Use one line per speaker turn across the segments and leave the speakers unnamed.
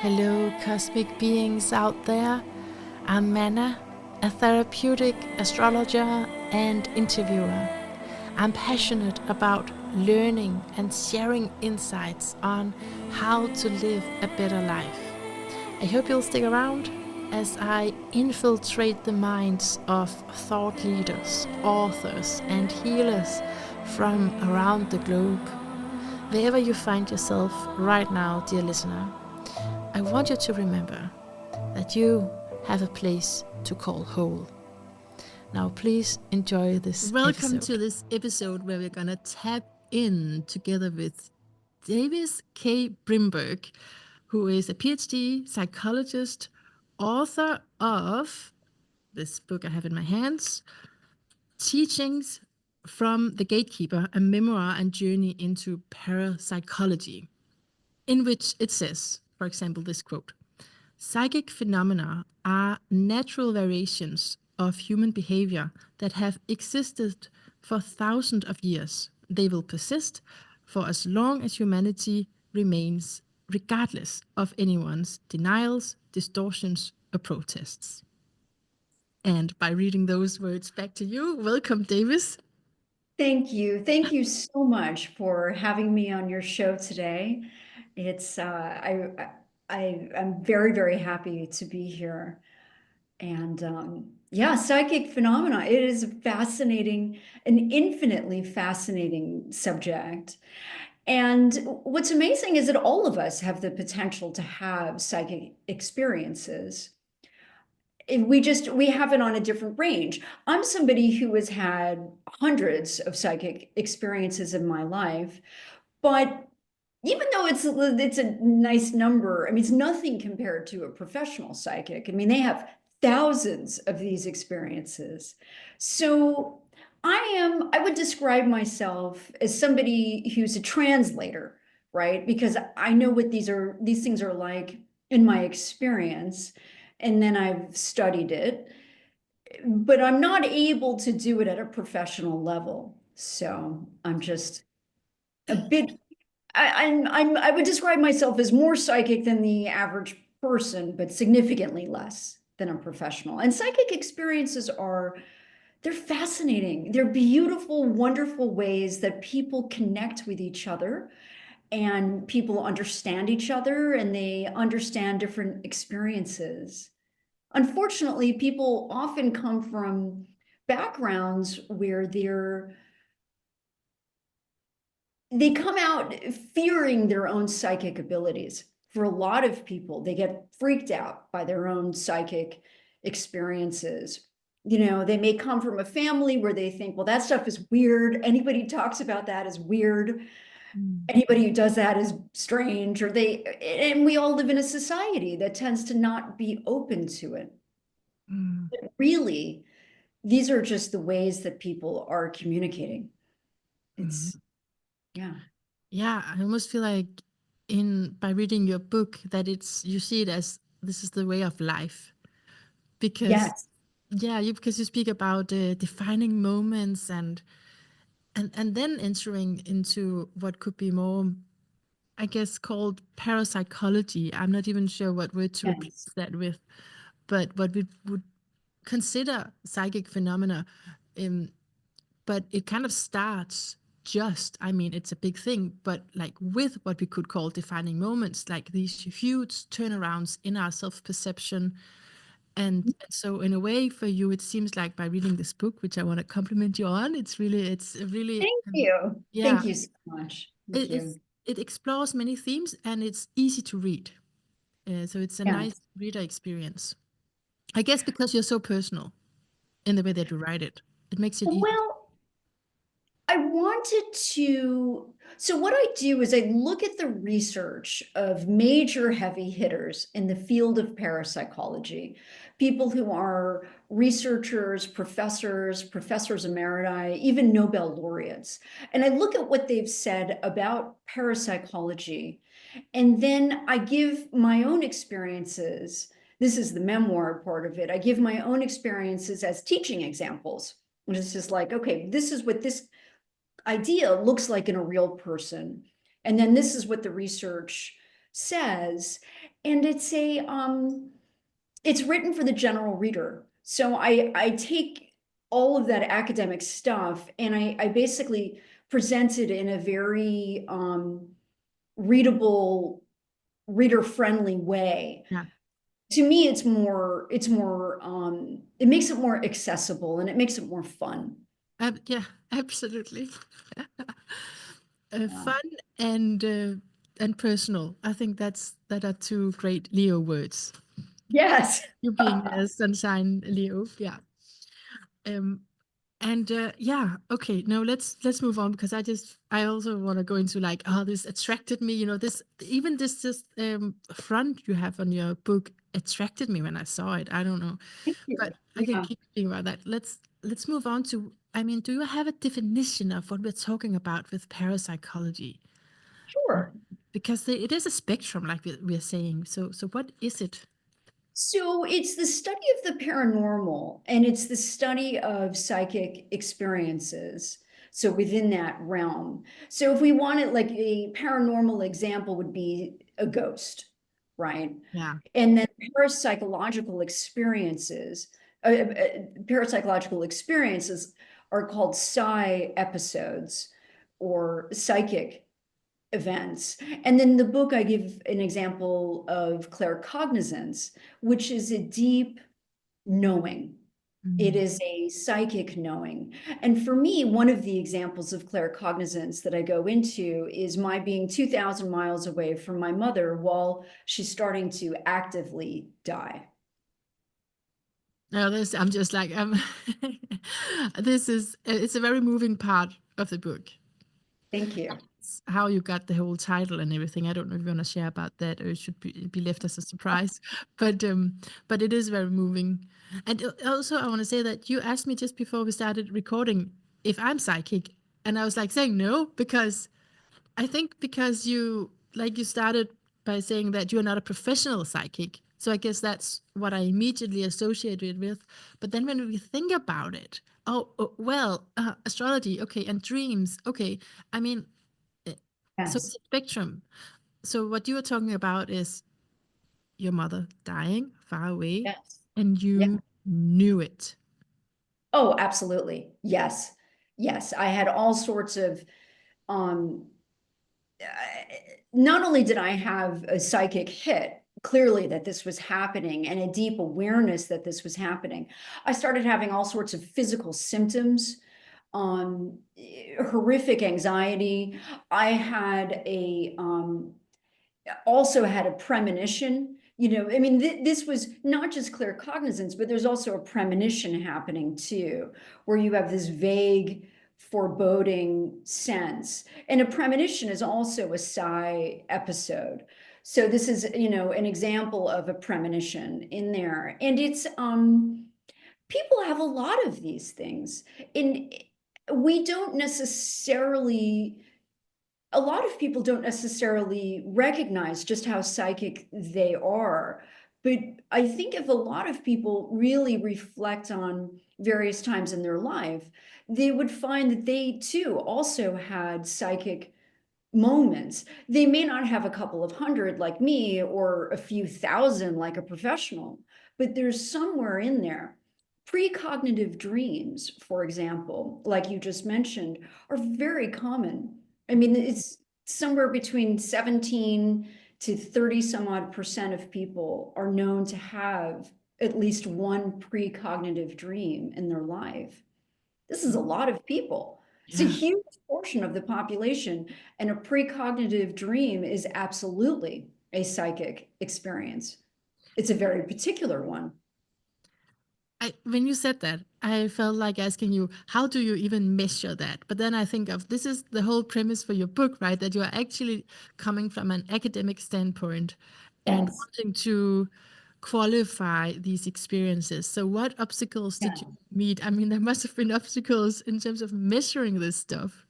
Hello, cosmic beings out there. I'm Mana, a therapeutic astrologer and interviewer. I'm passionate about learning and sharing insights on how to live a better life. I hope you'll stick around as I infiltrate the minds of thought leaders, authors, and healers from around the globe. Wherever you find yourself right now, dear listener, I want you to remember that you have a place to call whole. Now, please enjoy this
Welcome
episode.
to this episode where we're going to tap in together with Davis K. Brimberg, who is a PhD psychologist, author of this book I have in my hands, Teachings from the Gatekeeper, a memoir and journey into parapsychology, in which it says, for example, this quote: psychic phenomena are natural variations of human behavior that have existed for thousands of years. They will persist for as long as humanity remains, regardless of anyone's denials, distortions, or protests. And by reading those words back to you, welcome, Davis.
Thank you. Thank you so much for having me on your show today. It's I'm very, very happy to be here. And yeah, psychic phenomena. It is a fascinating, an infinitely fascinating subject. And what's amazing is that all of us have the potential to have psychic experiences. We have it on a different range. I'm somebody who has had hundreds of psychic experiences in my life, but even though it's a nice number, I mean, it's nothing compared to a professional psychic. I mean, they have thousands of these experiences. So I would describe myself as somebody who's a translator, right? Because I know what these things are like in my experience, and then I've studied it, but I'm not able to do it at a professional level. So I'm just a bit I would describe myself as more psychic than the average person, but significantly less than a professional. And psychic experiences they're fascinating. They're beautiful, wonderful ways that people connect with each other and people understand each other and they understand different experiences. Unfortunately, people often come from backgrounds where they come out fearing their own psychic abilities. For a lot of people, they get freaked out by their own psychic experiences. You know, they may come from a family where they think, well, that stuff is weird. Anybody who talks about that is weird. Anybody who does that is strange, and we all live in a society that tends to not be open to it. But really, these are just the ways that people are communicating. It's, yeah.
Yeah, I almost feel like by reading your book that you see it as this is the way of life, because
Yes.
because you speak about defining moments and then entering into what could be more, I guess, called parapsychology. I'm not even sure what word to replace
Yes.
that with, but what we would consider psychic phenomena. But it kind of starts I mean, it's a big thing, but like with what we could call defining moments, like these huge turnarounds in our self perception. And so, in a way, for you, it seems like by reading this book, which I want to compliment you on, it's really,
Thank you.
yeah,
Thank you so much. Thank
it,
you.
it explores many themes and it's easy to read. So, it's a
Yeah.
nice reader experience. I guess because you're so personal in the way that you write it, it makes it easy.
Well, I wanted to. So, what I do is I look at the research of major heavy hitters in the field of parapsychology, people who are researchers, professors emeriti, even Nobel laureates. And I look at what they've said about parapsychology. And then I give my own experiences. This is the memoir part of it. I give my own experiences as teaching examples. And it's just like, okay, this is what this idea looks like in a real person. And then this is what the research says, and it's written for the general reader. So I take all of that academic stuff and I basically present it in a very readable, reader-friendly way.
Yeah.
To me, it makes it more accessible and it makes it more fun.
Yeah, absolutely.
Yeah.
Fun and personal. I think that are two great Leo words.
Yes.
You being a sunshine Leo, yeah. Um, and yeah, okay. No, let's move on because I also want to go into like, oh, this attracted me. You know, this even this just front you have on your book attracted me when I saw it. I don't know,
Thank you.
but I can
Yeah.
keep thinking about that. Let's move on to. I mean, do you have a definition of what we're talking about with parapsychology?
Sure.
Because it is a spectrum, like we're saying. So what is it?
So it's the study of the paranormal and it's the study of psychic experiences. So within that realm. So if we wanted like a paranormal example would be a ghost, right?
Yeah.
And then parapsychological experiences are called psi episodes or psychic events. And then in the book, I give an example of claircognizance, which is a deep knowing. It is a psychic knowing. And for me, one of the examples of claircognizance that I go into is my being 2,000 miles away from my mother while she's starting to actively die.
No, I'm just like, it's a very moving part of the book.
Thank you.
It's how you got the whole title and everything. I don't know if you want to share about that or it should be left as a surprise, but it is very moving. And also I want to say that you asked me just before we started recording if I'm psychic, and I was like saying no, because I think because you started by saying that you're not a professional psychic. So I guess that's what I immediately associated with. But then when we think about it, well, astrology, okay, and dreams, okay. I mean, so it's
Yes.
a spectrum. So what you were talking about is your mother dying far away,
Yes.
and
Yeah.
you knew it.
Oh, absolutely. Yes. Yes. I had all sorts of um not only did I have a psychic hit, clearly that this was happening and a deep awareness that this was happening, I started having all sorts of physical symptoms, horrific anxiety. I had also had a premonition. You know, I mean, this was not just claircognizance, but there's also a premonition happening too, where you have this vague foreboding sense. And a premonition is also a psi episode. So this is, you know, an example of a premonition in there. And it's people have a lot of these things. And we don't necessarily a lot of people don't necessarily recognize just how psychic they are. But I think if a lot of people really reflect on various times in their life, they would find that they too also had psychic moments. They may not have a couple of hundred like me or a few thousand like a professional, but there's somewhere in there. Precognitive dreams, for example, like you just mentioned, are very common. I mean, it's somewhere between 17 to 30 some odd percent of people are known to have at least one precognitive dream in their life. This is a lot of people. It's a
Yeah.
huge portion of the population, and a precognitive dream is absolutely a psychic experience. It's a very particular one.
When you said that, I felt like asking you, how do you even measure that? But then I think of this is the whole premise for your book, right? That you are actually coming from an academic standpoint and
Yes.
wanting to qualify these experiences. So, what obstacles
Yeah.
did you meet? I mean, there must have been obstacles in terms of measuring this stuff.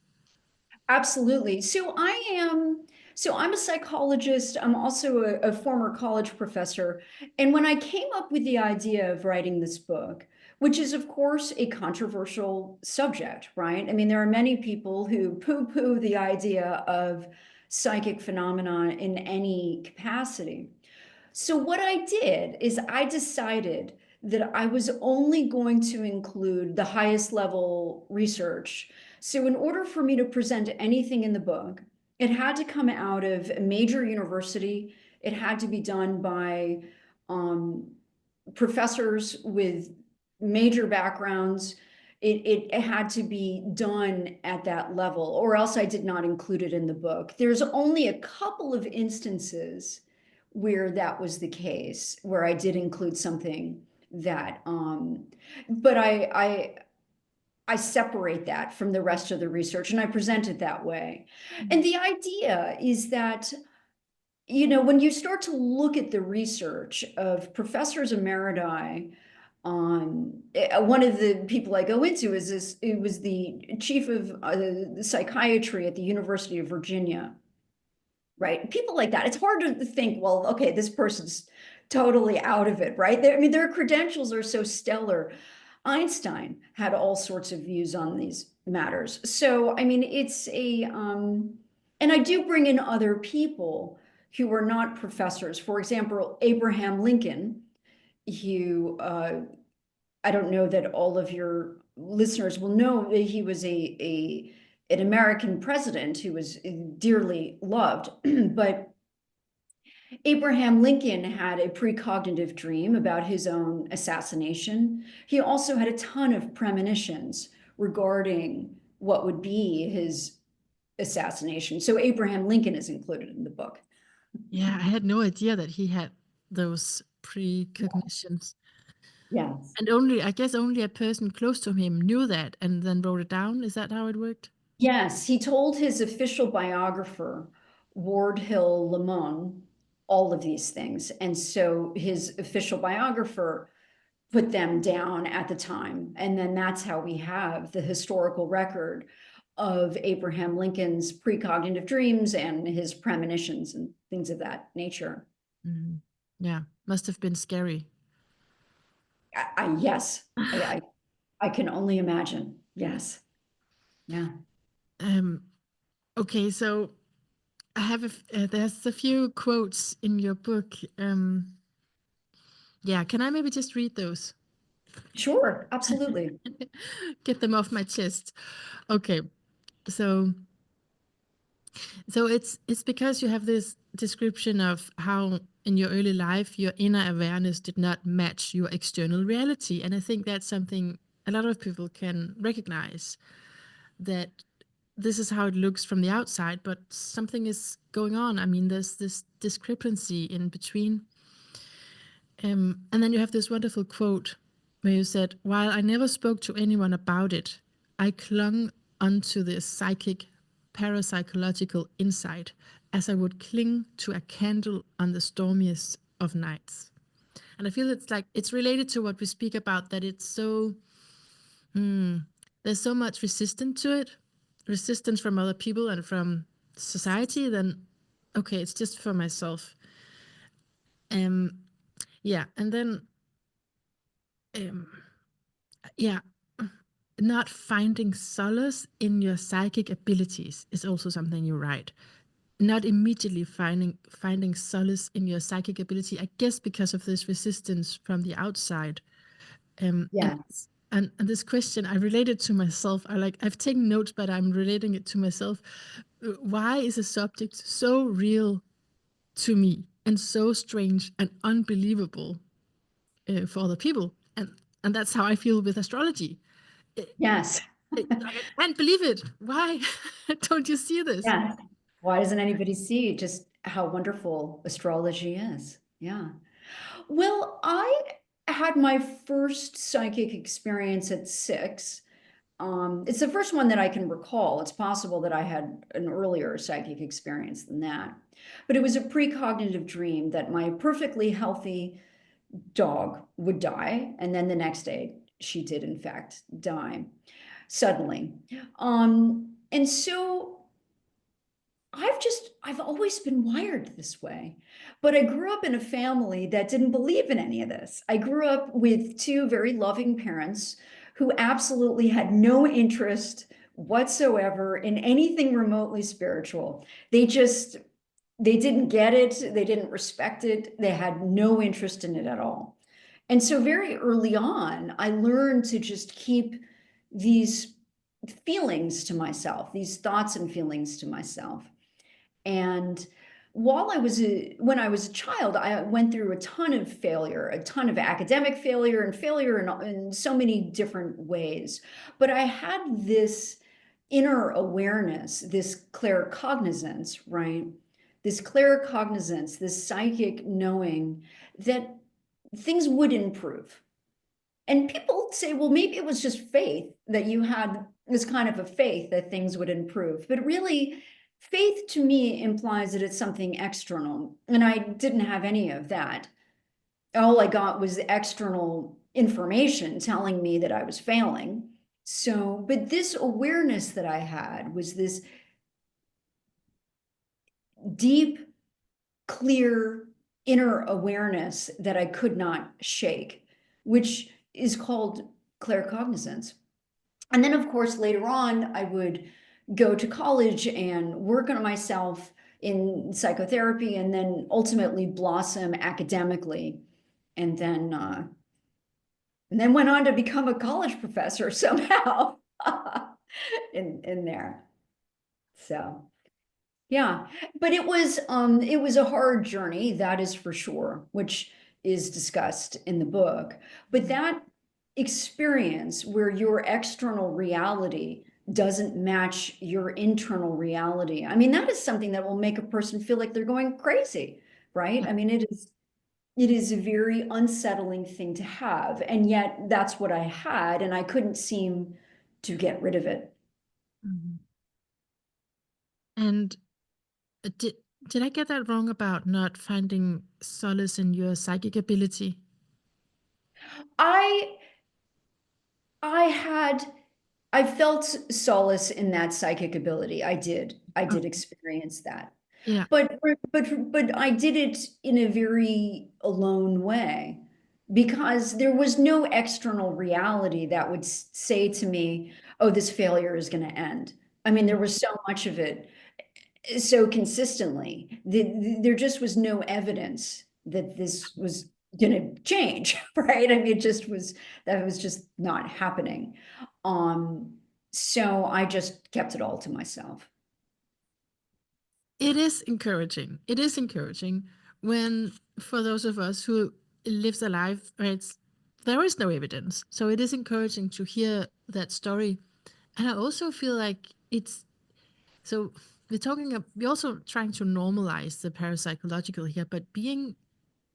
Absolutely. So I'm a psychologist. I'm also a former college professor. And when I came up with the idea of writing this book, which is of course a controversial subject, right? I mean, there are many people who poo-poo the idea of psychic phenomena in any capacity. So what I did is I decided that I was only going to include the highest level research. So in order for me to present anything in the book, it had to come out of a major university. It had to be done by professors with major backgrounds. It had to be done at that level, or else I did not include it in the book. There's only a couple of instances where that was the case, where I did include something that, but I separate that from the rest of the research and I present it that way. And the idea is that, you know, when you start to look at the research of professors emeriti, one of the people I go into is this, it was the chief of psychiatry at the University of Virginia, right? People like that. It's hard to think, well, okay, this person's totally out of it, right? I mean, their credentials are so stellar. Einstein had all sorts of views on these matters. So, I mean, it's a, and I do bring in other people who are not professors. For example, Abraham Lincoln, who I don't know that all of your listeners will know that he was an American president who was dearly loved, but Abraham Lincoln had a precognitive dream about his own assassination. He also had a ton of premonitions regarding what would be his assassination. So Abraham Lincoln is included in the book.
Yeah, I had no idea that he had those precognitions.
Yes.
And only, I guess only a person close to him knew that and then wrote it down. Is that how it worked?
Yes, he told his official biographer, Ward Hill Lamon, all of these things. And so his official biographer put them down at the time. And then that's how we have the historical record of Abraham Lincoln's precognitive dreams and his premonitions and things of that nature.
Mm. Yeah, must have been scary.
Yes, I can only imagine. Yes. Yeah.
Okay, so I have there's a few quotes in your book. Yeah, can I maybe just read those?
Sure, absolutely.
Get them off my chest. Okay, so it's because you have this description of how in your early life your inner awareness did not match your external reality, and I think that's something a lot of people can recognize, that this is how it looks from the outside, but something is going on. I mean, there's this discrepancy in between. And then you have this wonderful quote where you said, "While I never spoke to anyone about it, I clung onto this psychic, parapsychological insight as I would cling to a candle on the stormiest of nights." And I feel it's like it's related to what we speak about, that it's so, there's so much resistance to it, resistance from other people and from society, then okay, it's just for myself. Yeah, and then yeah, not finding solace in your psychic abilities is also something you write. Not immediately finding solace in your psychic ability, I guess because of this resistance from the outside.
Yes.
And this question I related to myself. I've taken notes, but I'm relating it to myself. Why is a subject so real to me and so strange and unbelievable for other people? And that's how I feel with astrology.
Yes.
I can't believe it. Why don't you see this?
Yes. Why doesn't anybody see just how wonderful astrology is? Yeah. Well, I had my first psychic experience at 6. It's the first one that I can recall. It's possible that I had an earlier psychic experience than that. But it was a precognitive dream that my perfectly healthy dog would die. And then the next day, she did, in fact, die suddenly. And so I've always been wired this way, but I grew up in a family that didn't believe in any of this. I grew up with 2 very loving parents who absolutely had no interest whatsoever in anything remotely spiritual. They didn't get it. They didn't respect it. They had no interest in it at all. And so very early on, I learned to just keep these feelings to myself, these thoughts and feelings to myself. And when I was a child, I went through a ton of failure, a ton of academic failure and failure in so many different ways. But I had this inner awareness, this claircognizance, right? This claircognizance, this psychic knowing that things would improve. And people say, well, maybe it was just faith, that you had this kind of a faith that things would improve. But really, faith to me implies that it's something external. And I didn't have any of that. All I got was external information telling me that I was failing. So, but this awareness that I had was this deep, clear inner awareness that I could not shake, which is called claircognizance. And then, of course, later on, I would go to college and work on myself in psychotherapy, and then ultimately blossom academically, and then went on to become a college professor somehow in there. So yeah, but it was a hard journey, that is for sure, which is discussed in the book. But that experience where your external reality doesn't match your internal reality, I mean, that is something that will make a person feel like they're going crazy, right?
Yeah.
I mean, it is a very unsettling thing to have, and yet that's what I had, and I couldn't seem to get rid of it.
Mhm. And did I get that wrong about not finding solace in your psychic ability?
I I had I felt solace in that psychic ability. I did. I did
Okay.
experience that.
Yeah.
But I did it in a very alone way, because there was no external reality that would say to me, "Oh, this failure is going to end." I mean, there was so much of it so consistently. There just was no evidence that this was going to change, right? I mean, that was just not happening. So I just kept it all to myself.
It is encouraging. It is encouraging when, for those of us who lives a life where there is no evidence. So it is encouraging to hear that story. And I also feel like so we're also trying to normalize the parapsychological here, but being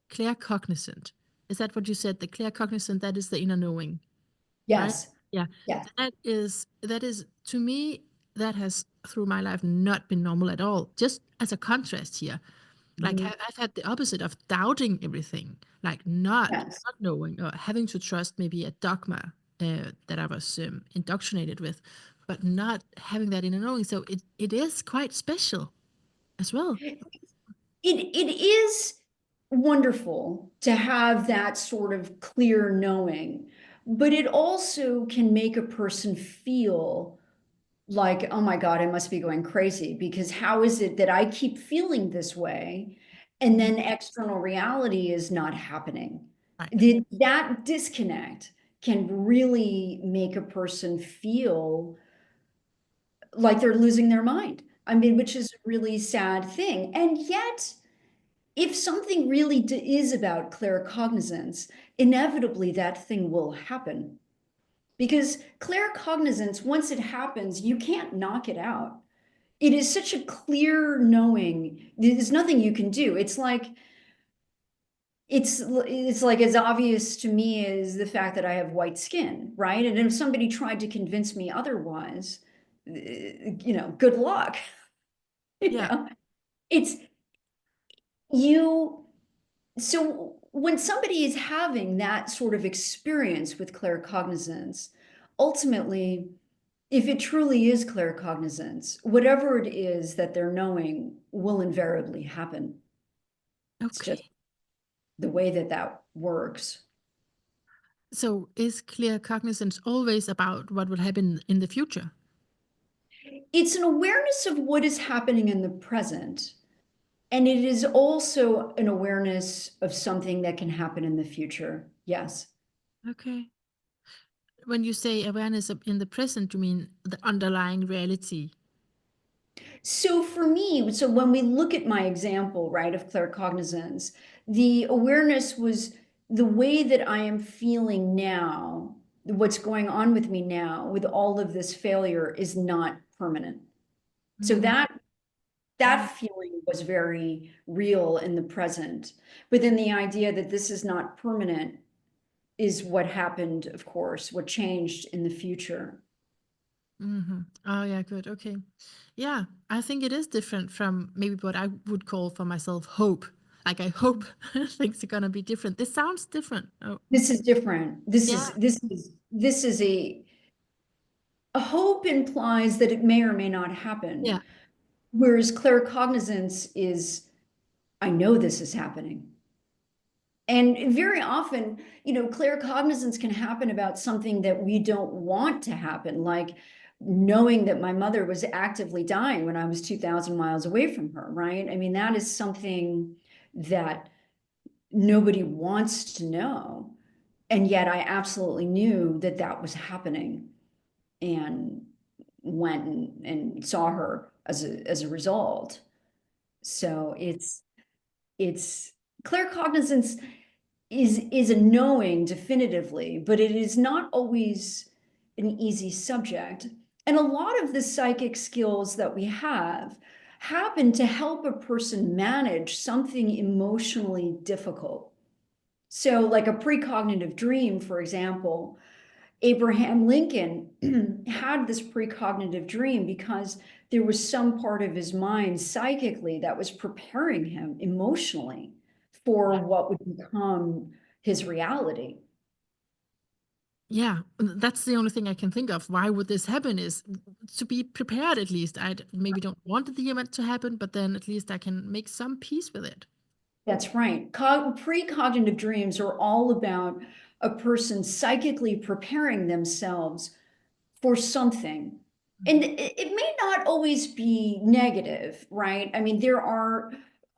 claircognizant, is that what you said? The claircognizant, that is the inner knowing, right?
Yes.
Yeah.
Yeah.
That is to me, that has through my life not been normal at all. Just as a contrast here, like
Mhm.
I've had the opposite of doubting everything, like not
Yes.
not knowing or having to trust maybe a dogma that I was indoctrinated with, but not having that inner knowing. So it is quite special as well.
It is wonderful to have that sort of clear knowing, but it also can make a person feel like, oh my God, I must be going crazy, because how is it that I keep feeling this way and
Mhm.
then external reality is not happening?
Right.
That disconnect can really make a person feel like they're losing their mind. I mean, which is a really sad thing. And yet, if something really is about claircognizance, inevitably that thing will happen. Because claircognizance, once it happens, you can't knock it out. It is such a clear knowing. There's nothing you can do. It's like as obvious to me as the fact that I have white skin, right? And if somebody tried to convince me otherwise, good luck. You
Yeah.
know, it's you. So when somebody is having that sort of experience with claircognizance, ultimately, if it truly is claircognizance, whatever it is that they're knowing will invariably happen. It's just
Okay.
the way that that works.
So is clear cognizance always about what will happen in the future?
It's an awareness of what is happening in the present. And it is also an awareness of something that can happen in the future. Yes.
Okay. When you say awareness in the present, you mean the underlying reality?
So for me, so when we look at my example, right, of claircognizance, the awareness was the way that I am feeling now, what's going on with me now with all of this failure is not permanent. So
Mm.
that feeling was very real in the present. But then the idea that this is not permanent is what happened, of course, what changed in the future.
Oh, yeah, good. Okay. Yeah, I think it is different from maybe what I would call for myself hope. Like, I hope things are gonna be different. This sounds different. Oh,
This is different.
yeah,
This is a hope implies that it may or may not
yeah,
happen. Whereas claircognizance is, I know this is happening. And very often, claircognizance can happen about something that we don't want to happen, like knowing that my mother was actively dying when I was 2,000 miles away from her, right? I mean, that is something that nobody wants to know. And yet I absolutely knew that that was happening and went and saw her as a result. So it's claircognizance is a knowing definitively, but it is not always an easy subject. And a lot of the psychic skills that we have happen to help a person manage something emotionally difficult. So, like a precognitive dream, for example, Abraham Lincoln had this precognitive dream because there was some part of his mind psychically that was preparing him emotionally for what would become his reality.
yeah. That's the only thing I can think of. Why would this happen? Is to be prepared at least. I maybe don't want the event to happen, but then at least I can make some peace with it.
That's right. Precognitive dreams are all about a person psychically preparing themselves for something. And it may not always be negative, right? I mean, there are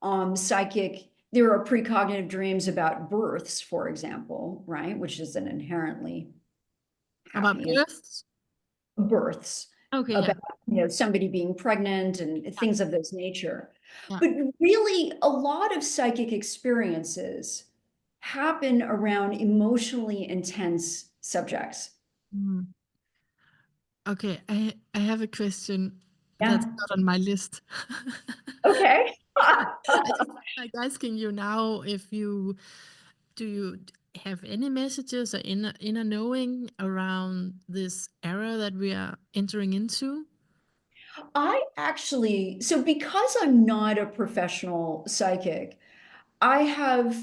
precognitive dreams about births, for example, right? Which is an inherently
About
happy
births?
births,
Okay, yeah,
about somebody being pregnant and things of this nature.
yeah.
But really, a lot of psychic experiences happen around emotionally intense subjects.
Mm. Okay, I have a question that's
Yeah.
not on my list.
Okay.
I just like asking you now if you do you have any messages or inner knowing around this era that we are entering into?
So because I'm not a professional psychic, I have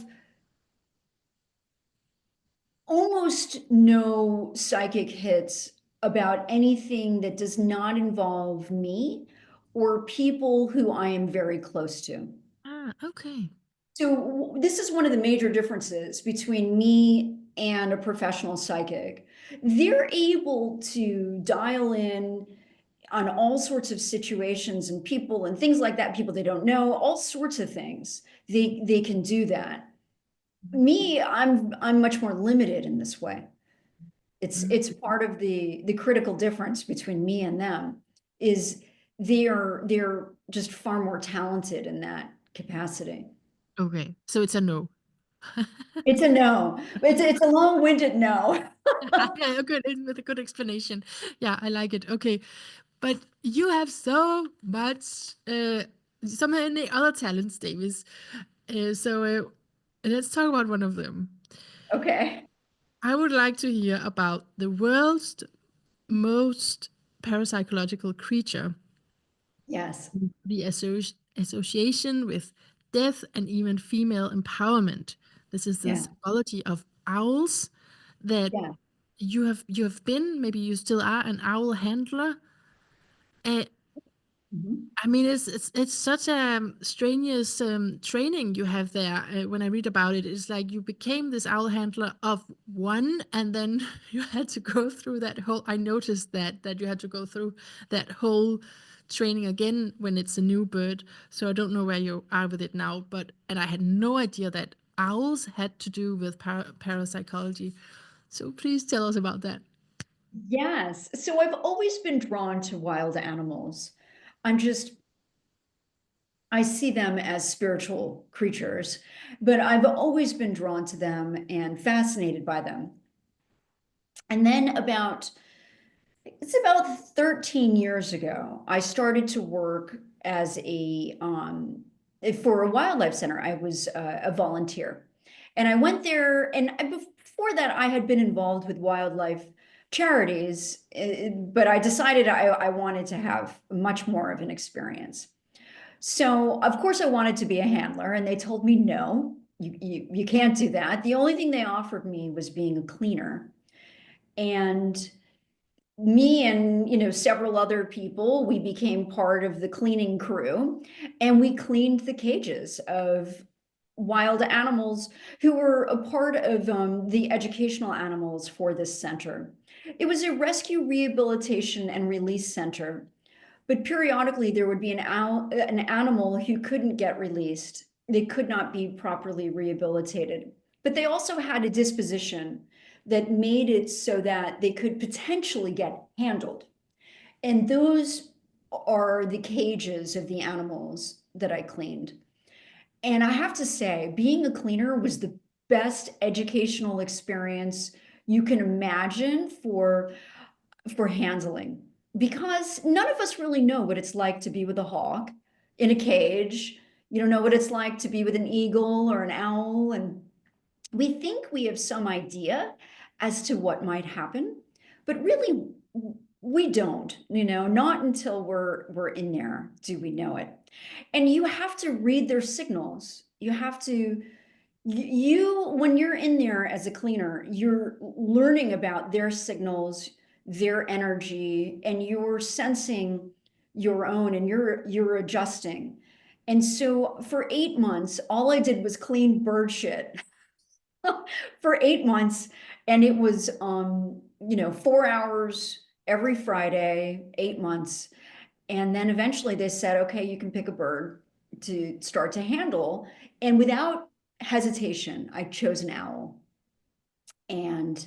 almost no psychic hits about anything that does not involve me or people who I am very close to.
Ah, okay.
So this is one of the major differences between me and a professional psychic. They're able to dial in on all sorts of situations and people and things like that, people they don't know, all sorts of things. They can do that. Me, I'm much more limited in this way.
Mhm.
It's part of the critical difference between me and them is they're just far more talented in that capacity.
Okay, so it's a no.
It's a no. It's a long-winded no.
Yeah, good, with a good explanation. Yeah, I like it. Okay, but you have so many other talents, Davis. So let's talk about one of them.
Okay.
I would like to hear about the world's most parapsychological creature,
Yes.
the association with death and even female empowerment. This is the
Yeah.
symbology of owls that
Yeah.
you have been, maybe you still are an owl handler. Uh,
Mhm.
I mean, it's such a strenuous training you have there. When I read about it, it's like you became this owl handler of one, and then you had to go through that whole. I noticed that you had to go through that whole training again when it's a new bird. So I don't know where you are with it now, but and I had no idea that owls had to do with parapsychology. So please tell us about that.
Yes. So I've always been drawn to wild animals. I'm just, I see them as spiritual creatures, but I've always been drawn to them and fascinated by them. And then it's about 13 years ago, I started to work as for a wildlife center. I was a volunteer. And I went there, and before that, I had been involved with wildlife charities, but I decided I wanted to have much more of an experience. So, of course, I wanted to be a handler, and they told me, no, you can't do that. The only thing they offered me was being a cleaner. And me and several other people, we became part of the cleaning crew, and we cleaned the cages of wild animals who were a part of the educational animals for this center. It was a rescue, rehabilitation, and release center, but periodically there would be an animal who couldn't get released. They could not be properly rehabilitated, but they also had a disposition that made it so that they could potentially get handled. And those are the cages of the animals that I cleaned. And I have to say, being a cleaner was the best educational experience you can imagine for handling, because none of us really know what it's like to be with a hawk in a cage. You don't know what it's like to be with an eagle or an owl, and we think we have some idea as to what might happen, but really we don't, not until we're in there do we know it. And you have to read their signals. You have to, when you're in there as a cleaner, you're learning about their signals, their energy, and you're sensing your own, and you're adjusting. And so for 8 months, all I did was clean bird shit for 8 months. And it was 4 hours every Friday, 8 months. And then eventually they said, okay, you can pick a bird to start to handle. And without hesitation, I chose an owl. And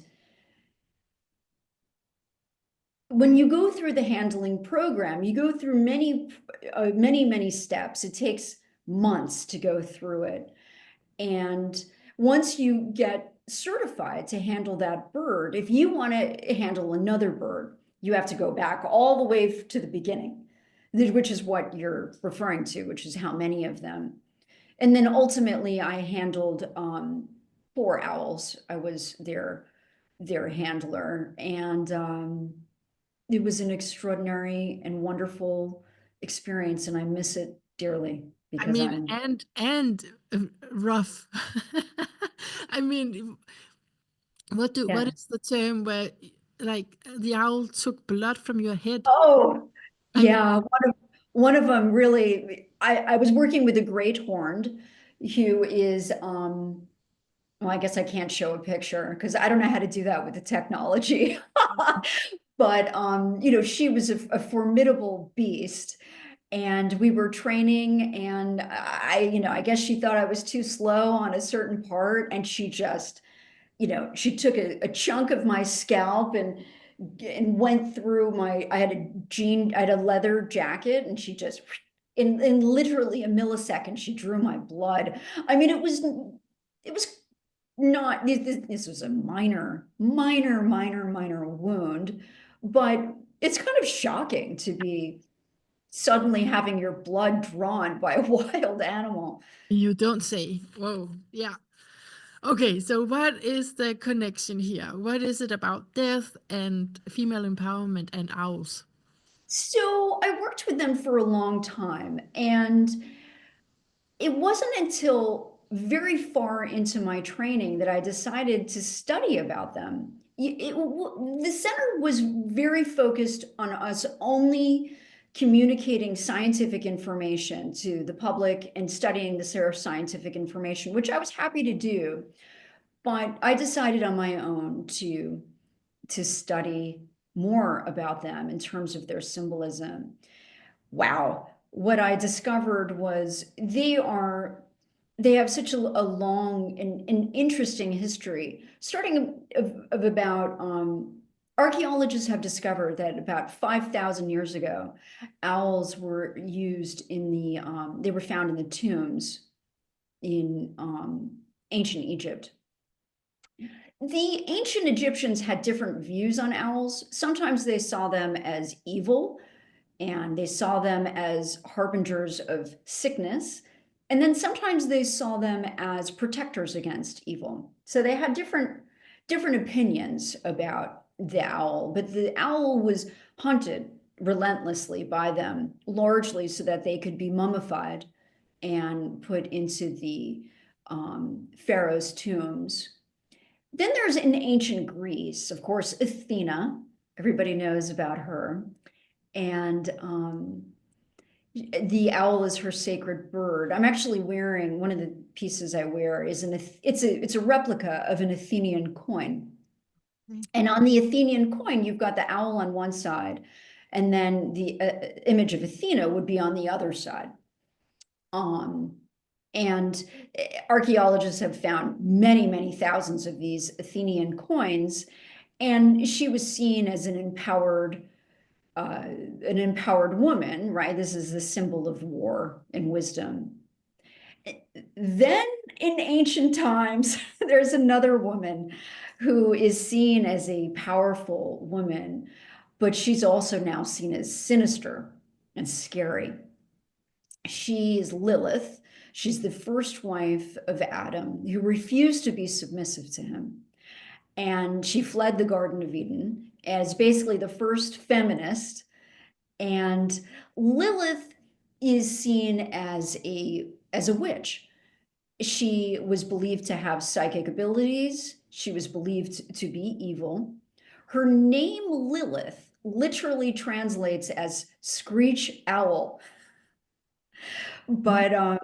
when you go through the handling program, you go through many steps. It takes months to go through it. And once you get certified to handle that bird, if you want to handle another bird, you have to go back all the way to the beginning, which is what you're referring to, which is how many of them. And then ultimately, I handled 4 owls. I was their handler, and it was an extraordinary and wonderful experience, and I miss it dearly
I
because
mean,
I'm
and rough. I mean, what
yeah.
is the term where like the owl took blood from your head?
Oh,
I mean,
yeah. One of them really, I was working with a great horned who is, well, I guess I can't show a picture because I don't know how to do that with the technology. But she was a formidable beast, and we were training, and I guess she thought I was too slow on a certain part, and she just, she took a chunk of my scalp and went through I had a leather jacket, and she just in literally a millisecond she drew my blood. I mean, it was not this was a minor wound, but it's kind of shocking to be suddenly having your blood drawn by a wild animal.
you don't say. Whoa, yeah. Okay, so what is the connection here? What is it about death and female empowerment and owls?
So I worked with them for a long time, and it wasn't until very far into my training that I decided to study about them. The center was very focused on us only communicating scientific information to the public and studying the scientific information, which I was happy to do. But I decided on my own to study more about them in terms of their symbolism. Wow. What I discovered was they have such a long and interesting history, starting of about, archaeologists have discovered that about 5,000 years ago, owls were used in they were found in the tombs in ancient Egypt. The ancient Egyptians had different views on owls. Sometimes they saw them as evil, and they saw them as harbingers of sickness. And then sometimes they saw them as protectors against evil. So they had different opinions about the owl, but the owl was hunted relentlessly by them, largely so that they could be mummified and put into the pharaoh's tombs. Then there's in ancient Greece, of course, Athena. Everybody knows about her. And the owl is her sacred bird. I'm actually wearing, one of the pieces I wear is it's a replica of an Athenian coin. And on the Athenian coin, you've got the owl on one side, and then the image of Athena would be on the other side. And archaeologists have found many, many thousands of these Athenian coins, and she was seen as an empowered woman, right? This is the symbol of war and wisdom. Then in ancient times, there's another woman who is seen as a powerful woman, but she's also now seen as sinister and scary. She is Lilith. She's the first wife of Adam, who refused to be submissive to him. And she fled the Garden of Eden as basically the first feminist. And Lilith is seen as a witch. She was believed to have psychic abilities. She was believed to be evil. Her name, Lilith, literally translates as screech owl. But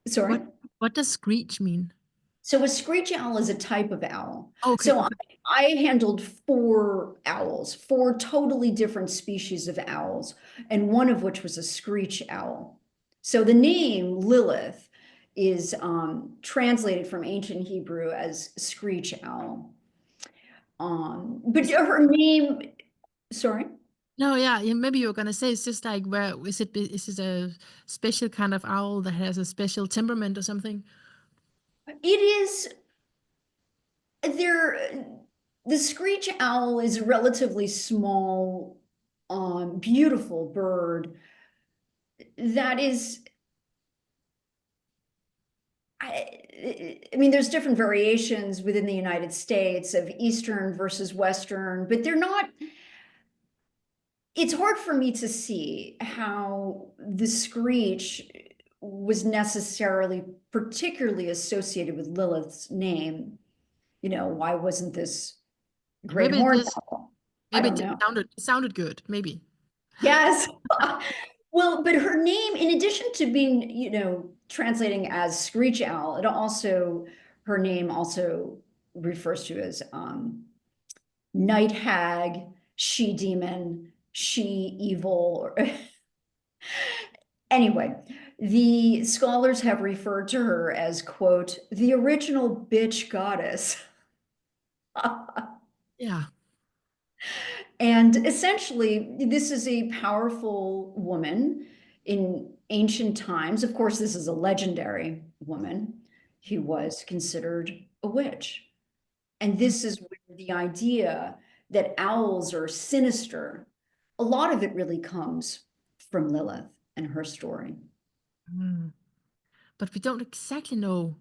sorry.
What does screech mean?
So a screech owl is a type of owl.
Okay.
So I handled 4 owls, 4 totally different species of owls, and one of which was a screech owl. So the name Lilith is translated from ancient Hebrew as screech owl. But her name, sorry?
No, yeah, maybe you're gonna say it's just like, where is it a special kind of owl that has a special temperament or something?
It is the screech owl is a relatively small, beautiful bird that is, I mean, there's different variations within the United States of Eastern versus Western, but they're not, it's hard for me to see how the screech was necessarily particularly associated with Lilith's name. You know, why wasn't this great
Maybe
horned
this-
owl? I
Maybe
don't know.
it sounded good, maybe.
Yes. Well, but her name, in addition to being, you know, translating as screech owl, her name also refers to as night hag, she demon, she evil. Anyway, the scholars have referred to her as, quote, the original bitch goddess.
Yeah.
And essentially, this is a powerful woman in ancient times. Of course, this is a legendary woman who was considered a witch. And this is where the idea that owls are sinister, a lot of it really comes from Lilith and her story.
But we don't exactly know,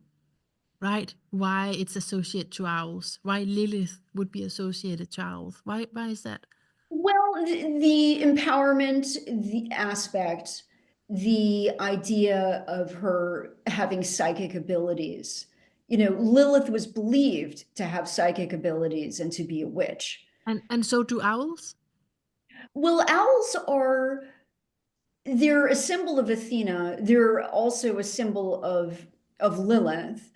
right, why it's associated to owls, why Lilith would be associated to owls. Why is that?
Well, the empowerment, the aspect, the idea of her having psychic abilities. You know, Lilith was believed to have psychic abilities and to be a witch.
And so do owls?
Well, owls are, they're a symbol of Athena. They're also a symbol of Lilith.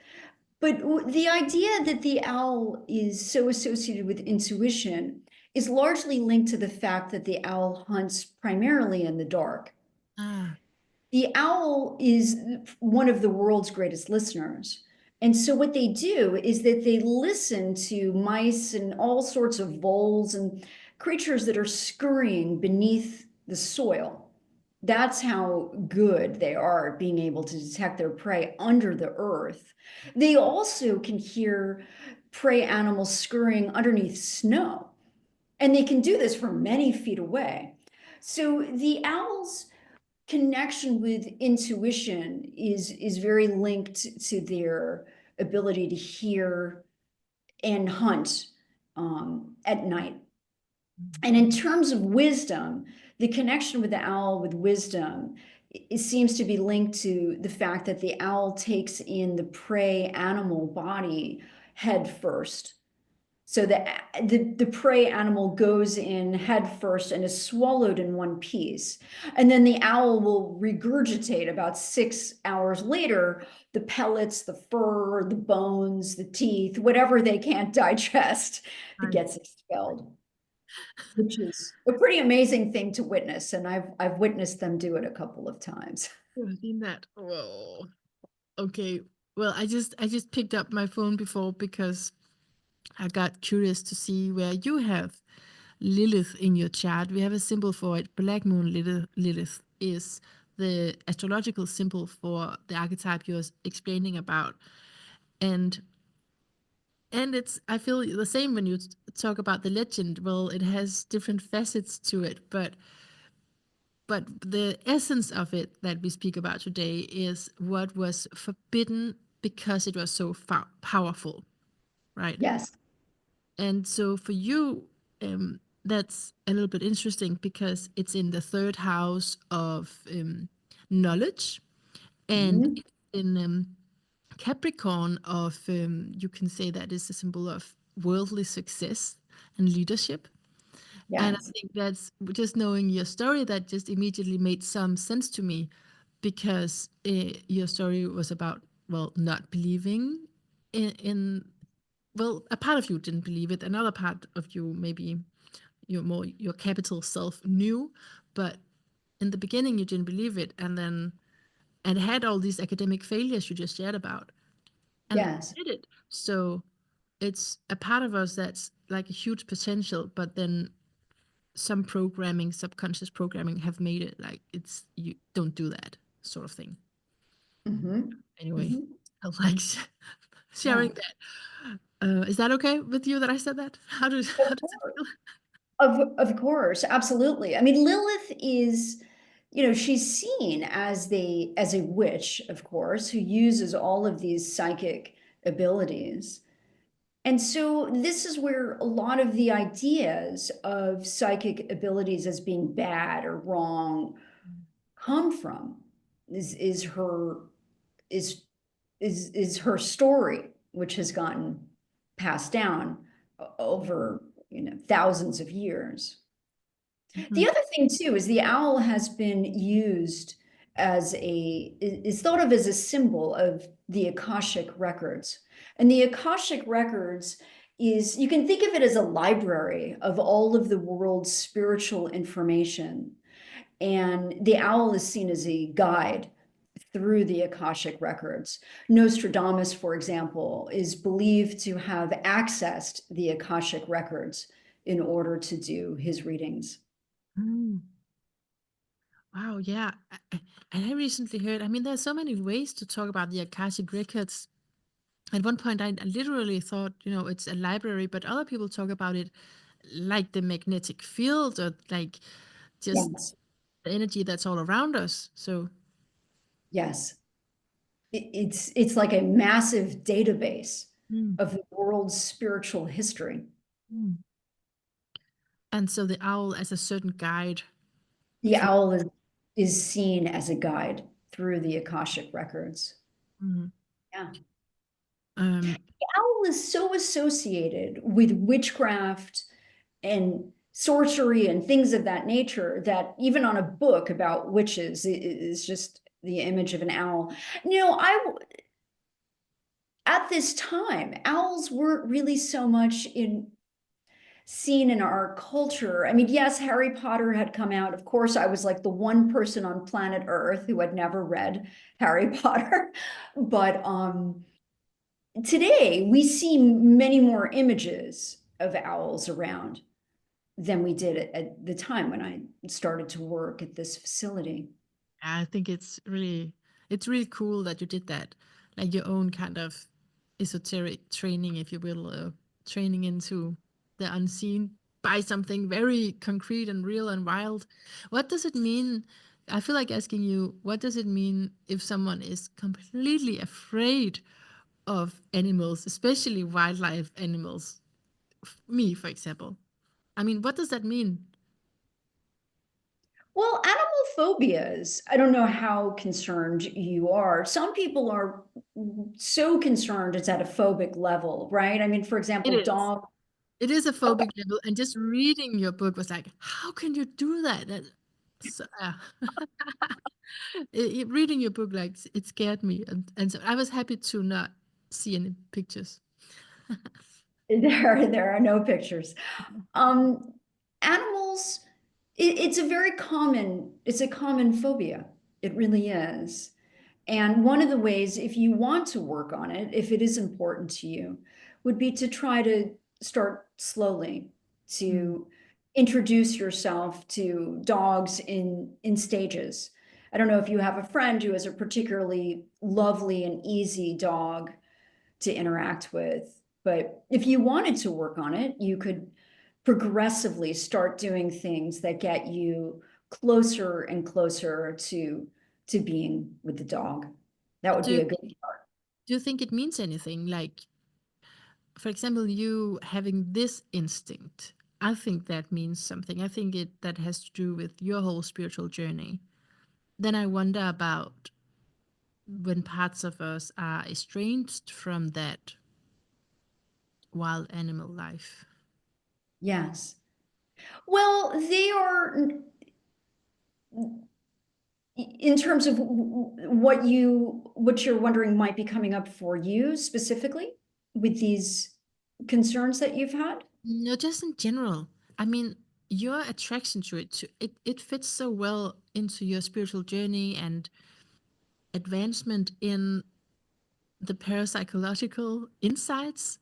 But the idea that the owl is so associated with intuition is largely linked to the fact that the owl hunts primarily in the dark.
Ah,
The owl is one of the world's greatest listeners. And so what they do is that they listen to mice and all sorts of voles and creatures that are scurrying beneath the soil. That's how good they are at being able to detect their prey under the earth. They also can hear prey animals scurrying underneath snow, and they can do this from many feet away. So the owls' connection with intuition is very linked to their ability to hear and hunt at night. And in terms of wisdom, the connection with the owl with wisdom, it seems to be linked to the fact that the owl takes in the prey animal body head first. So the prey animal goes in head first and is swallowed in one piece. And then the owl will regurgitate about 6 hours later the pellets, the fur, the bones, the teeth, whatever they can't digest, it
right.
gets expelled, which is a pretty amazing thing to witness. And I've witnessed them do it a couple of times.
I've seen that. Whoa. Okay. Well, I just picked up my phone before because I got curious to see where you have Lilith in your chart. We have a symbol for it. Black Moon Lilith is the astrological symbol for the archetype you're explaining about. And it's, I feel the same when you talk about the legend. Well, it has different facets to it, but the essence of it that we speak about today is what was forbidden because it was so powerful, right?
Yes.
And so for you, that's a little bit interesting because it's in the third house of knowledge, and
Mhm.
it's in Capricorn of, you can say that is a symbol of worldly success and leadership. And I
Yes.
think that's just knowing your story, that just immediately made some sense to me because your story was about, well, not believing in, well, a part of you didn't believe it, another part of you, maybe your capital self, knew, but in the beginning you didn't believe it, and then and had all these academic failures you just shared about, and then
Yes.
you did it. So it's a part of us that's like a huge potential, but then some programming, subconscious programming, have made it like it's, you don't do that sort of thing.
Hmm.
Anyway,
Hmm.
I like
Yeah.
sharing that. Is that okay with you that I said that? How does it feel?
Of course, absolutely. I mean, Lilith is, she's seen as a witch, of course, who uses all of these psychic abilities. And so this is where a lot of the ideas of psychic abilities as being bad or wrong come from. Is her is is her story, which has gotten passed down over, thousands of years.
Mhm.
The other thing too is the owl has been used is thought of as a symbol of the Akashic records. And the Akashic records is, you can think of it as a library of all of the world's spiritual information. And the owl is seen as a guide through the Akashic records. Nostradamus, for example, is believed to have accessed the Akashic records in order to do his readings.
Mm. Wow, yeah. And I recently heard, I mean, there's so many ways to talk about the Akashic records. At one point, I literally thought, it's a library, but other people talk about it like the magnetic field, or like just
Yes.
the energy that's all around us. So,
Yes. It's like a massive database
mm,
of the world's spiritual history.
mm. And so the owl as a certain guide
The
for.
owl is seen as a guide through the Akashic records.
Mm,
Yeah.
um,
The owl is so associated with witchcraft and sorcery and things of that nature, that even on a book about witches is just the image of an owl. At this time, owls weren't really so much seen in our culture. I mean, yes, Harry Potter had come out. Of course, I was like the one person on planet Earth who had never read Harry Potter. But today we see many more images of owls around than we did at the time when I started to work at this facility.
I think it's really cool that you did that, like your own kind of esoteric training, if you will, training into the unseen by something very concrete and real and wild. What does it mean? I feel like asking you, what does it mean if someone is completely afraid of animals, especially wildlife animals? Me, for example. I mean, what does that mean?
Well, animal phobias, I don't know how concerned you are. Some people are so concerned it's at a phobic level, right? I mean, for
It
example,
is.
dog.
It is a phobic level, and just reading your book was like, how can you do that? Reading your book, like it scared me, and so I was happy to not see any pictures.
There are no pictures. Um, Animals, it's a common phobia. It really is. And one of the ways, if you want to work on it, if it is important to you, would be to try to start slowly,
Mm.
to introduce yourself to dogs in stages. I don't know if you have a friend who has a particularly lovely and easy dog to interact with, but if you wanted to work on it, you could progressively start doing things that get you closer and closer to being with the dog. That would be
Do
a good start.
do you think it means anything? Like, for example, you having this instinct. I think that means something. I think that has to do with your whole spiritual journey. Then I wonder about when parts of us are estranged from that wild animal life.
Yes. Well, they are, in terms of what you're wondering might be coming up for you specifically with these concerns that you've had.
No, just in general. I mean, your attraction to it fits so well into your spiritual journey and advancement in the parapsychological insights,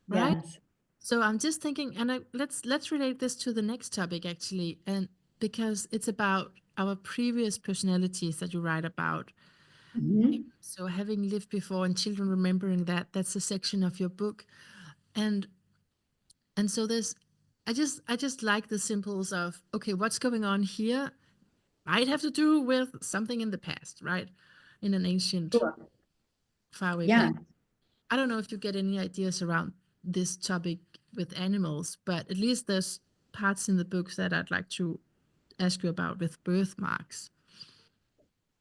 right?
Yes.
So I'm just thinking, and let's relate this to the next topic actually, and because it's about our previous personalities that you write about.
Mhm.
So having lived before and children remembering that's a section of your book, and so there's I just like the symbols of, okay, what's going on here might have to do with something in the past, right? In an ancient
Sure.
faraway
Yeah.
past. I don't know if you get any ideas around this topic with animals, but at least there's parts in the books that I'd like to ask you about with birthmarks.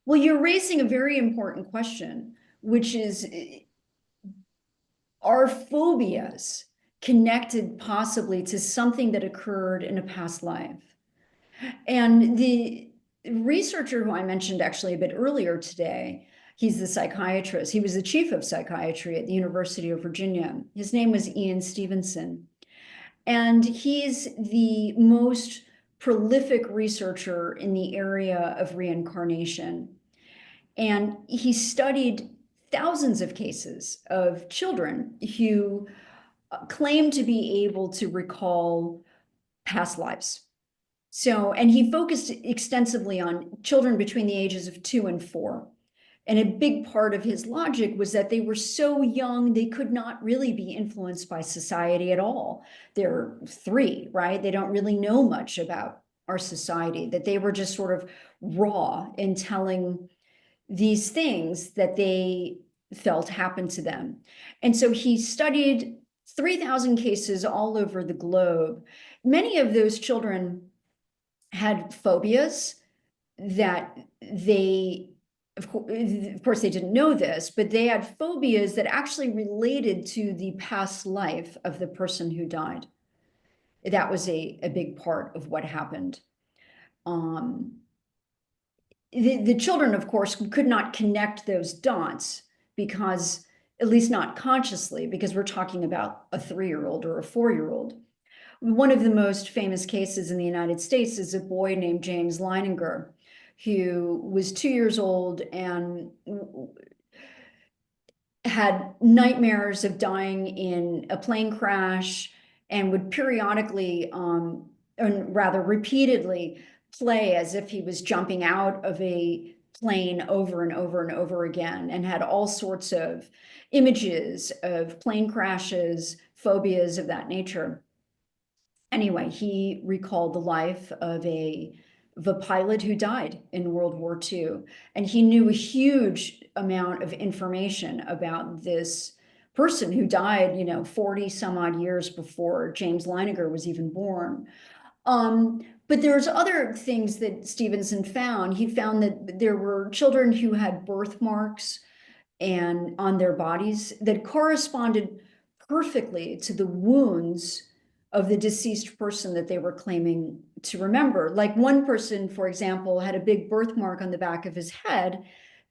Well, you're raising a very important question, which is, are phobias connected possibly to something that occurred in a past life? And the researcher who I mentioned actually a bit earlier today, he's the psychiatrist. He was the chief of psychiatry at the University of Virginia. His name was Ian Stevenson. And he's the most prolific researcher in the area of reincarnation. And he studied thousands of cases of children who claim to be able to recall past lives. So, and he focused extensively on children between the ages of 2 and 4. And a big part of his logic was that they were so young, they could not really be influenced by society at all. They're 3, right? They don't really know much about our society, that they were just sort of raw in telling these things that they felt happened to them. And so he studied 3,000 cases all over the globe. Many of those children had phobias that of course, they didn't know this, but they had phobias that actually related to the past life of the person who died. That was a big part of what happened. The children, of course, could not connect those dots because, at least not consciously, because we're talking about a 3-year-old or a 4-year-old. One of the most famous cases in the United States is a boy named James Leininger, who was 2 years old and had nightmares of dying in a plane crash and would periodically, and rather repeatedly, play as if he was jumping out of a plane over and over and over again, and had all sorts of images of plane crashes, phobias of that nature. Anyway, he recalled the life of a pilot who died in World War II. And he knew a huge amount of information about this person who died, 40 some odd years before James Leininger was even born. But there's other things that Stevenson found. He found that there were children who had birthmarks and on their bodies that corresponded perfectly to the wounds of the deceased person that they were claiming to remember. Like one person, for example, had a big birthmark on the back of his head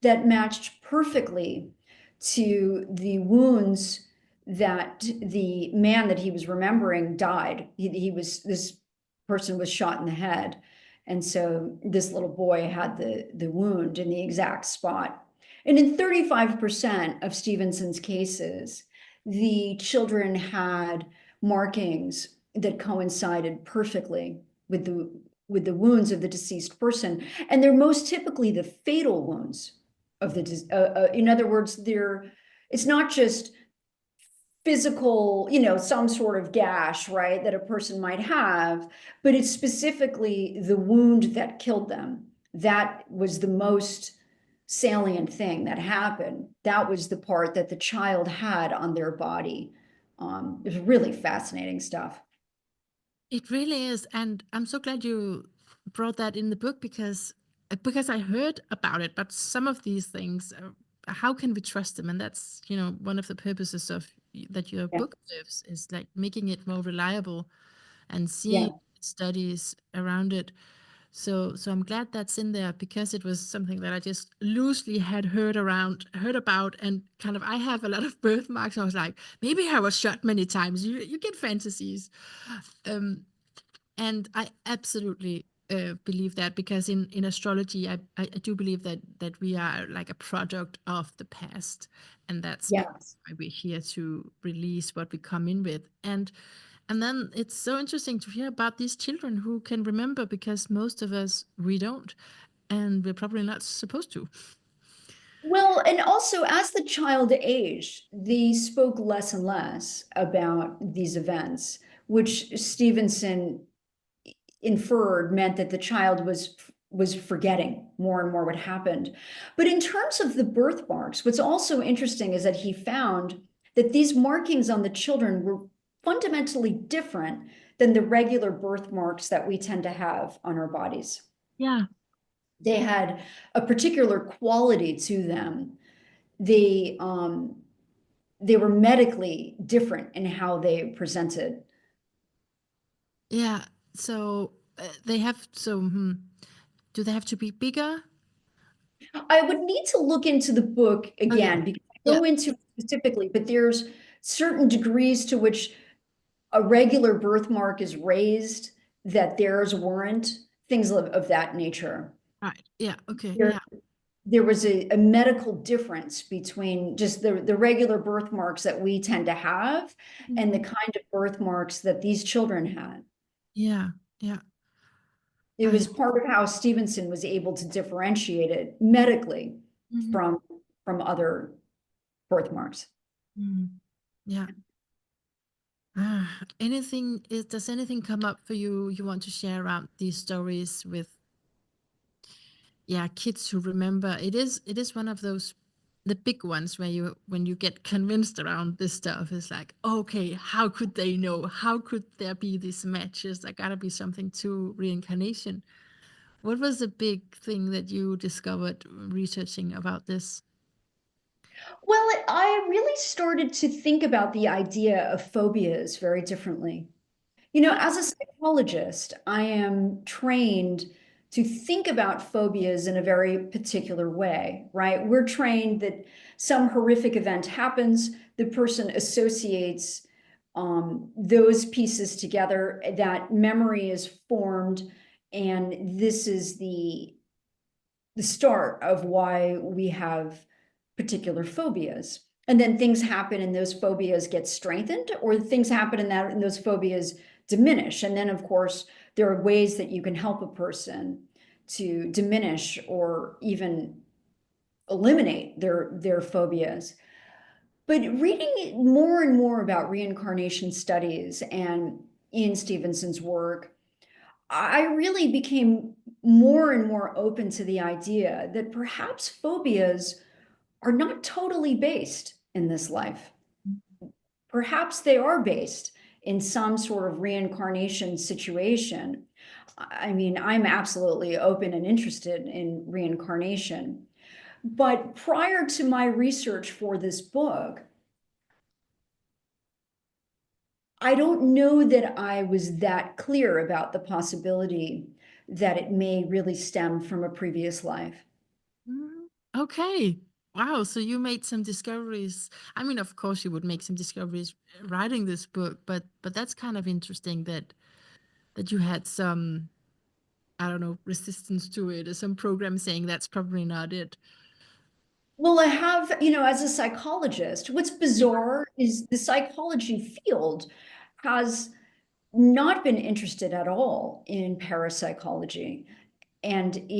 that matched perfectly to the wounds that the man that he was remembering died. This person was shot in the head. And so this little boy had the wound in the exact spot. And in 35% of Stevenson's cases, the children had markings that coincided perfectly with the wounds of the deceased person. And they're most typically the fatal wounds of the, in other words, it's not just physical, some sort of gash, right, that a person might have, but it's specifically the wound that killed them. That was the most salient thing that happened. That was the part that the child had on their body. It was really fascinating stuff.
It really is, and I'm so glad you brought that in the book because I heard about it, but some of these things, how can we trust them? And that's one of the purposes of that your
Yeah.
book serves is like making it more reliable and
Yeah.
seeing studies around it. So I'm glad that's in there because it was something that I just loosely had heard about, and kind of I have a lot of birthmarks. I was like, maybe I was shot many times. You get fantasies. Um, and I absolutely believe that because in astrology, I do believe that we are like a product of the past, and that's
Yes.
why we're here to release what we come in with. And then it's so interesting to hear about these children who can remember because most of us we don't, and we're probably not supposed to.
Well, and also as the child aged, they spoke less and less about these events, which Stevenson inferred meant that the child was forgetting more and more what happened. But in terms of the birthmarks, what's also interesting is that he found that these markings on the children were fundamentally different than the regular birthmarks that we tend to have on our bodies.
Yeah.
They had a particular quality to them. They were medically different in how they presented.
Yeah. So they have. So do they have to be bigger?
I would need to look into the book
Okay.
again because I
Yeah.
go into it specifically, but there's certain degrees to which a regular birthmark is raised that theirs weren't, things of that nature.
Right. Yeah. Okay.
There,
Yeah.
there was a medical difference between just the regular birthmarks that we tend to have and the kind of birthmarks that these children had.
Yeah. Yeah.
It
I.
was part of how Stevenson was able to differentiate it medically
Mhm.
from other birthmarks.
Mhm. Yeah. Does anything come up for you want to share around these stories with kids who remember? It is one of those the big ones where when you get convinced around this stuff, it's like, okay, how could they know? How could there be these matches? There gotta be something to reincarnation. What was the big thing that you discovered researching about this?
Well, I really started to think about the idea of phobias very differently. You know, as a psychologist, I am trained to think about phobias in a very particular way, right? We're trained that some horrific event happens, the person associates those pieces together, that memory is formed, and this is the start of why we have particular phobias. And then things happen and those phobias get strengthened, or things happen and those phobias diminish. And then, of course, there are ways that you can help a person to diminish or even eliminate their phobias. But reading more and more about reincarnation studies and Ian Stevenson's work, I really became more and more open to the idea that perhaps phobias are not totally based in this life. Perhaps they are based in some sort of reincarnation situation. I mean, I'm absolutely open and interested in reincarnation. But prior to my research for this book, I don't know that I was that clear about the possibility that it may really stem from a previous life.
Okay. Wow. So you made some discoveries. I mean, of course, you would make some discoveries writing this book, but that's kind of interesting that you had some, I don't know, resistance to it, or some program saying that's probably not it.
Well, I have, you know, as a psychologist, what's bizarre is the psychology field has not been interested at all in parapsychology. And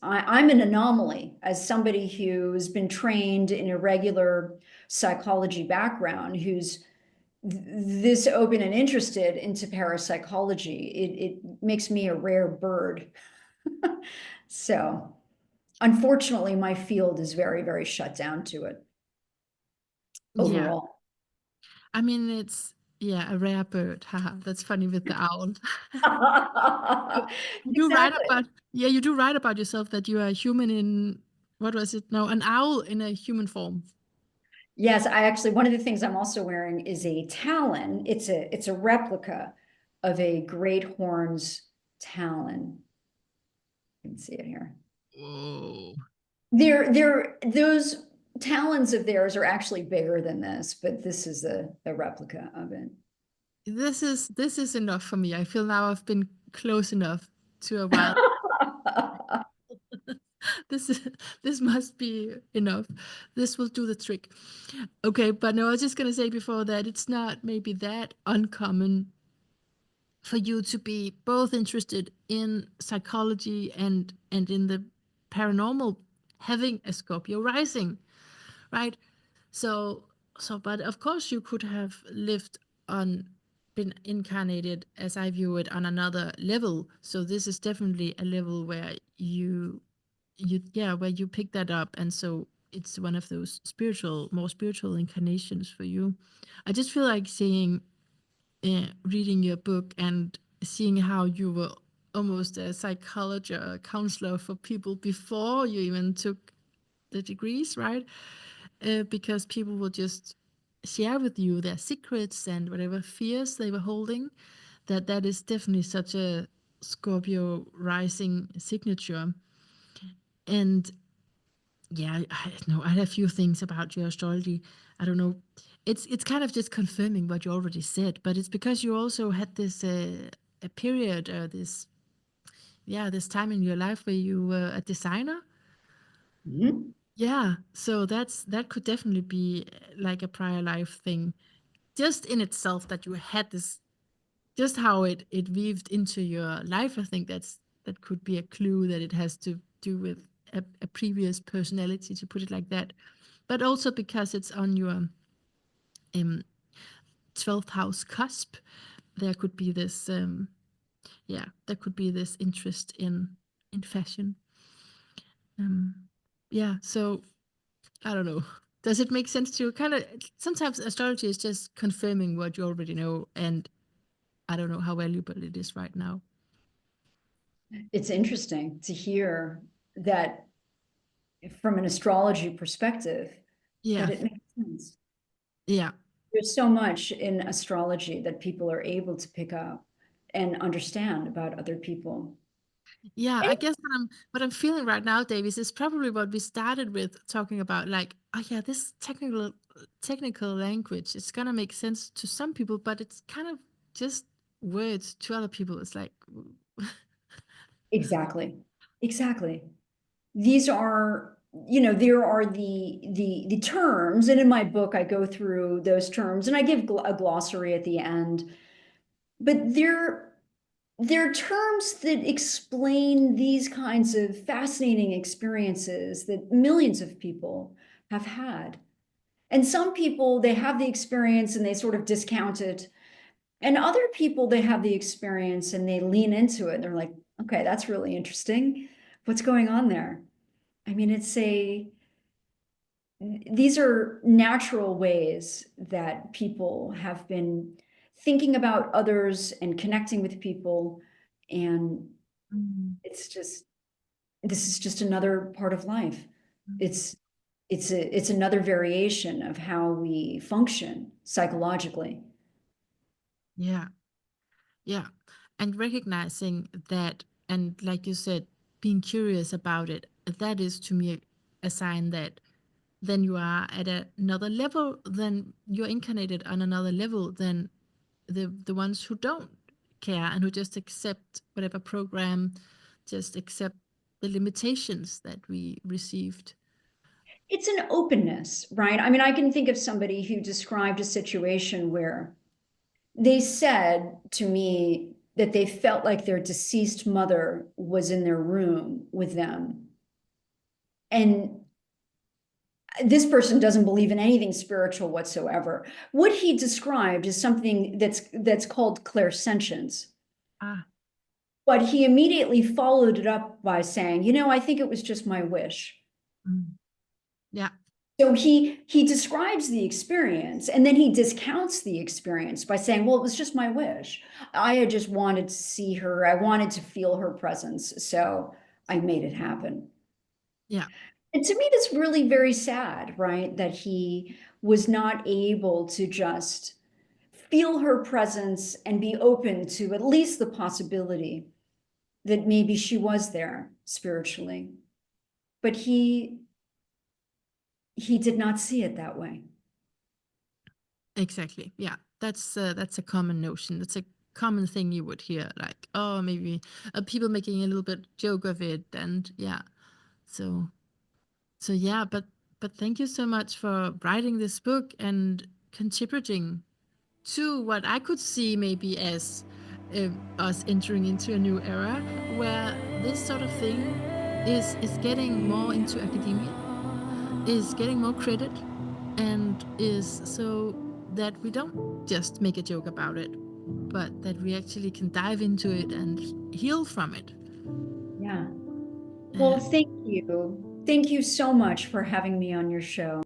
I'm an anomaly as somebody who's been trained in a regular psychology background, who's this open and interested into parapsychology. It makes me a rare bird. So unfortunately, my field is very, very shut down to it
Yeah.
overall.
I mean, it's, yeah, a rare bird. Haha, that's funny with the owl. You do write
Exactly.
about, yeah, you do write about yourself that you are a human in, what was it? No, an owl in a human form.
Yes, I actually, one of the things I'm also wearing is a talon. It's a replica of a great horn's talon. You can see it here.
Whoa.
Those talons of theirs are actually bigger than this, but this is a replica of it.
This is enough for me. I feel now I've been close enough to a wild. This is this must be enough. This will do the trick. Okay, but no, I was just gonna say before that it's not maybe that uncommon for you to be both interested in psychology and in the paranormal, having a Scorpio rising, right? So but of course you could have lived on, been incarnated, as I view it, on another level. So this is definitely a level where where you pick that up, and so it's one of those more spiritual incarnations for you. I just feel like seeing, reading your book and seeing how you were almost a psychologist, a counselor for people before you even took the degrees, right? Because people will just share with you their secrets and whatever fears they were holding. That is definitely such a Scorpio rising signature. And yeah, I know I had a few things about your astrology. I don't know. It's kind of just confirming what you already said, but it's because you also had this a period, this time in your life where you were a designer.
Mhm.
Yeah, so that could definitely be like a prior life thing, just in itself, that you had this, just how it weaved into your life. I think that could be a clue that it has to do with a previous personality, to put it like that. But also because it's on your um 12th house cusp, there could be this there could be this interest in fashion. um yeah, so I don't know. Does it make sense to kind of, sometimes astrology is just confirming what you already know, and I don't know how valuable it is right now.
It's interesting to hear that from an astrology perspective, that
Yeah.
it makes sense.
Yeah.
There's so much in astrology that people are able to pick up and understand about other people.
Yeah,
And
I guess what I'm feeling right now, Davis, is probably what we started with talking about. Like, oh yeah, this technical language is gonna make sense to some people, but it's kind of just words to other people. It's like,
exactly, exactly. These are, there are the terms, and in my book I go through those terms and I give a glossary at the end, but they're terms that explain these kinds of fascinating experiences that millions of people have had. And some people, they have the experience and they sort of discount it. And other people, they have the experience and they lean into it. And they're like, okay, that's really interesting. What's going on there? I mean, these are natural ways that people have been thinking about others and connecting with people. And
mm,
this is just another part of life.
mm,
It's another variation of how we function psychologically.
yeah, yeah, and recognizing that, and like you said, being curious about it, that is to me a sign that then you are at another level, then you're incarnated on another level than the ones who don't care and who just accept whatever program, just accept the limitations that we received.
It's an openness, right? I mean, I can think of somebody who described a situation where they said to me that they felt like their deceased mother was in their room with them. And this person doesn't believe in anything spiritual whatsoever. What he described is something that's called clairsentience.
Ah,
But he immediately followed it up by saying, I think it was just my wish.
mm, yeah,
So he describes the experience and then he discounts the experience by saying, well, it was just my wish. I had just wanted to see her. I wanted to feel her presence. So I made it happen.
yeah,
And to me, that's really very sad, right? That he was not able to just feel her presence and be open to at least the possibility that maybe she was there spiritually. But he did not see it that way.
exactly. Yeah, that's a common notion. That's a common thing you would hear, like, oh, maybe people making a little bit joke of it, and yeah. So yeah, but thank you so much for writing this book and contributing to what I could see maybe as us entering into a new era where this sort of thing is getting more into academia, is getting more credit, and is so that we don't just make a joke about it, but that we actually can dive into it and heal from it.
Yeah. Well,
Uh,
thank you. Thank you so much for having me on your show.